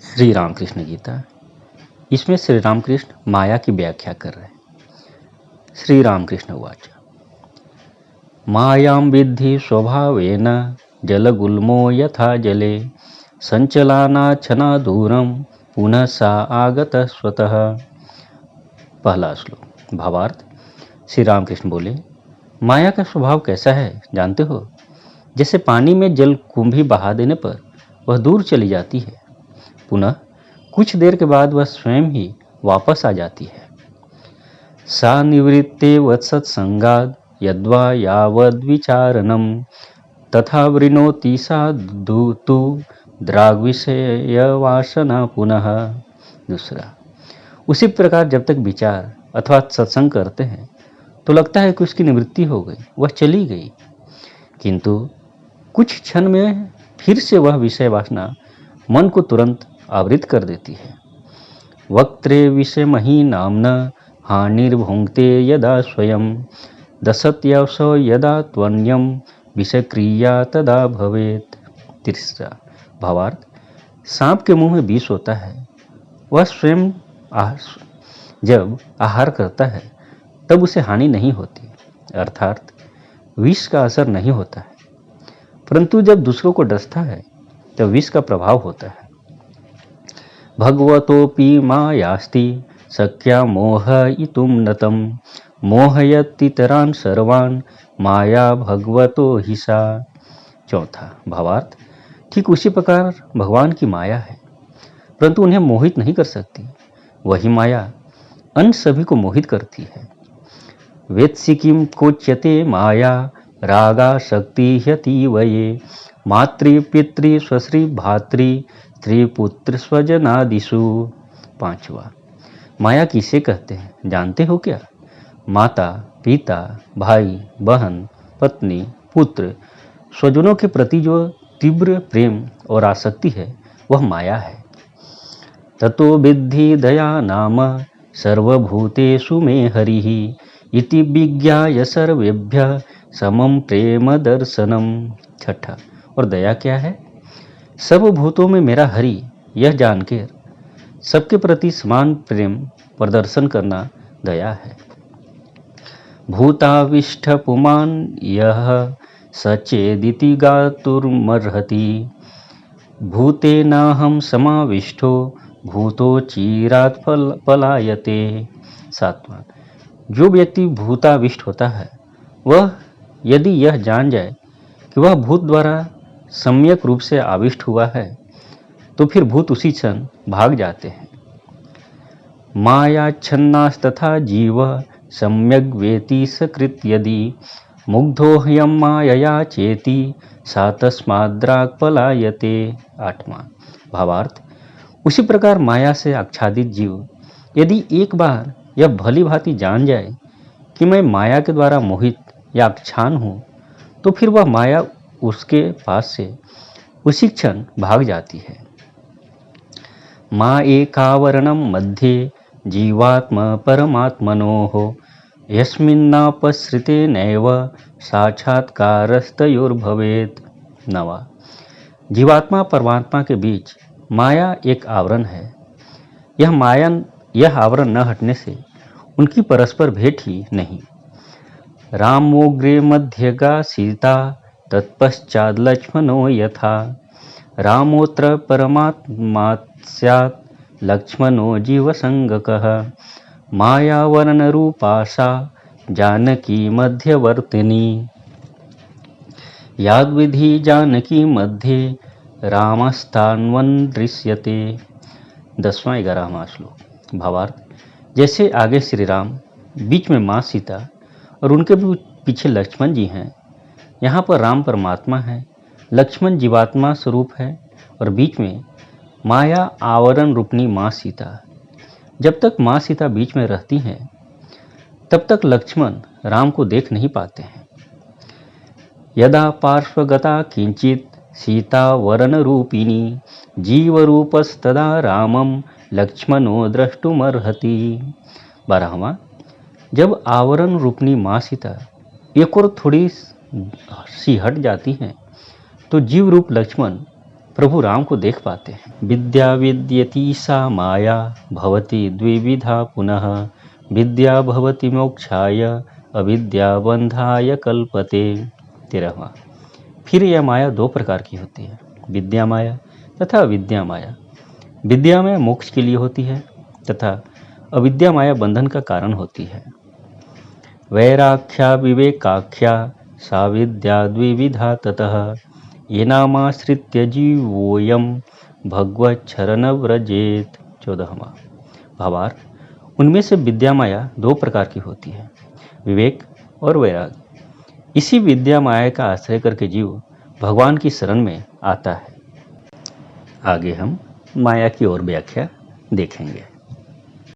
श्री रामकृष्ण गीता। इसमें श्री रामकृष्ण माया की व्याख्या कर रहे हैं। श्री रामकृष्ण उवाच मायां विद्धि स्वभावेन जलगुल्मो यथा जले संचलानाच्छना दूरम पुनः सा आगत स्वतः। पहला श्लोक। भावार्थ। श्री रामकृष्ण बोले, माया का स्वभाव कैसा है जानते हो? जैसे पानी में जल कुंभी बहा देने पर वह दूर चली जाती है, पुनः कुछ देर के बाद वह स्वयं ही वापस आ जाती है। सा निवृत्ते वत्सत्संगाद यद्वा यावद्विचारणम तथा वृणोति सा तु द्राग्विषय वासना पुनः। दूसरा, उसी प्रकार जब तक विचार अथवा सत्संग करते हैं तो लगता है कि उसकी निवृत्ति हो गई, वह चली गई, किंतु कुछ क्षण में फिर से वह विषय वासना मन को तुरंत आवृत कर देती है। वक्त्रे विषयमही नाम्ना हानिर्भुंक्ते यदा स्वयं दशत्यवसो यदा त्वन्यम विषक्रिया तदा भवेत। तीसरा भावार्थ। सांप के मुंह में विष होता है, वह स्वयं जब आहार करता है तब उसे हानि नहीं होती, अर्थात विष का असर नहीं होता है, परंतु जब दूसरों को डसता है तब विष का प्रभाव होता है। भगवतोपि मायास्ति शक्या मोहयितुं नतं मोहयतीतरान् सर्वान् माया भगवतो ही सा। चौथा भावार्थ। ठीक उसी प्रकार भगवान की माया है, परंतु उन्हें मोहित नहीं कर सकती। वही माया अन्य सभी को मोहित करती है। वेत्सि किं कोच्यते माया रागा शक्ति ह्यतीवये मातृ पितृ स्वश्री भातृ स्त्रीपुत्र स्वजनादिषु। पांचवा, माया किसे कहते हैं जानते हो क्या? माता, पिता, भाई, बहन, पत्नी, पुत्र, स्वजनों के प्रति जो तीव्र प्रेम और आसक्ति है वह माया है। ततो विद्धि दया नाम सर्वभूतेषु मे हरिः इति विज्ञाय सर्वेभ्यः समं प्रेम दर्शनम। छठा, और दया क्या है? सब भूतों में मेरा हरि यह जानकर सबके प्रति समान प्रेम प्रदर्शन करना दया है। भूताविष्ठ पुमान यह सचेदिति गातुर्मर्हति भूतेनाहं समाविष्टो भूतो चिरात् पलायते। सातवां, जो व्यक्ति भूताविष्ट होता है वह यदि यह जान जाए कि वह भूत द्वारा सम्यक रूप से आविष्ट हुआ है तो फिर भूत उसी क्षण भाग जाते हैं। मायाच्छन्नास्तथा जीव सम्यग् वेति सकृत यदि मुग्धो ह्यं मायया चेति सा तस्माद्राग पलायते। आठवां भावार्थ। उसी प्रकार माया से आच्छादित जीव यदि एक बार यह भली भांति जान जाए कि मैं माया के द्वारा मोहित या आच्छान हूँ तो फिर वह माया उसके पास से उसी क्षण भाग जाती है। मा एकावरणम मध्ये जीवात्म परमात्मनोः यस्मिन्नापसृते नैव साक्षात्कारस्तयोर्भवेत्। नवा, जीवात्मा परमात्मा के बीच माया एक आवरण है। यह आवरण न हटने से उनकी परस्पर भेंट ही नहीं। रामोग्रे मध्यगा सीता तत्पश्चात् लक्ष्मणो यथा रामोत्र परमात्मा स्यात् लक्ष्मणो जीवसंगकः मायावरणरूपा सा जानकी मध्यवर्तिनी याद्विधि जानकी मध्ये रामस्तान्वन् दृश्यते। 10वां-11वां श्लोक। भावार्थ। जैसे आगे श्री राम, बीच में माँ सीता और उनके पीछे लक्ष्मण जी हैं, यहाँ पर राम परमात्मा है, लक्ष्मण जीवात्मा स्वरूप है और बीच में माया आवरण रूपनी माँ सीता। जब तक माँ सीता बीच में रहती हैं तब तक लक्ष्मण राम को देख नहीं पाते हैं। यदा पार्श्वगता किंचित सीता वरण रूपिणी जीवरूपस्तदा रामम लक्ष्मणो द्रष्टुमर्हति। 12वां, जब आवरण रूपनी माँ सीता एक और थोड़ी सी हट जाती हैं तो जीव रूप लक्ष्मण प्रभु राम को देख पाते हैं। विद्या विद्यति सा माया भवति द्विविधा पुनः, विद्या भवति मोक्षाय अविद्या बंधाय कल्पते। 13वां। फिर यह माया दो प्रकार की होती है, विद्या माया तथा अविद्या माया। विद्या माया मोक्ष के लिए होती है तथा अविद्या माया बंधन का कारण होती है। वैराख्या विवेकाख्या सा विद्या द्विविधा ततः, येनामाश्रित्य जीवोऽयं भगवच्छरण व्रजेत। 14वां। भावार्थ, उनमें से विद्या माया दो प्रकार की होती है, विवेक और वैराग्य। इसी विद्या माया का आश्रय करके जीव भगवान की शरण में आता है। आगे हम माया की और व्याख्या देखेंगे।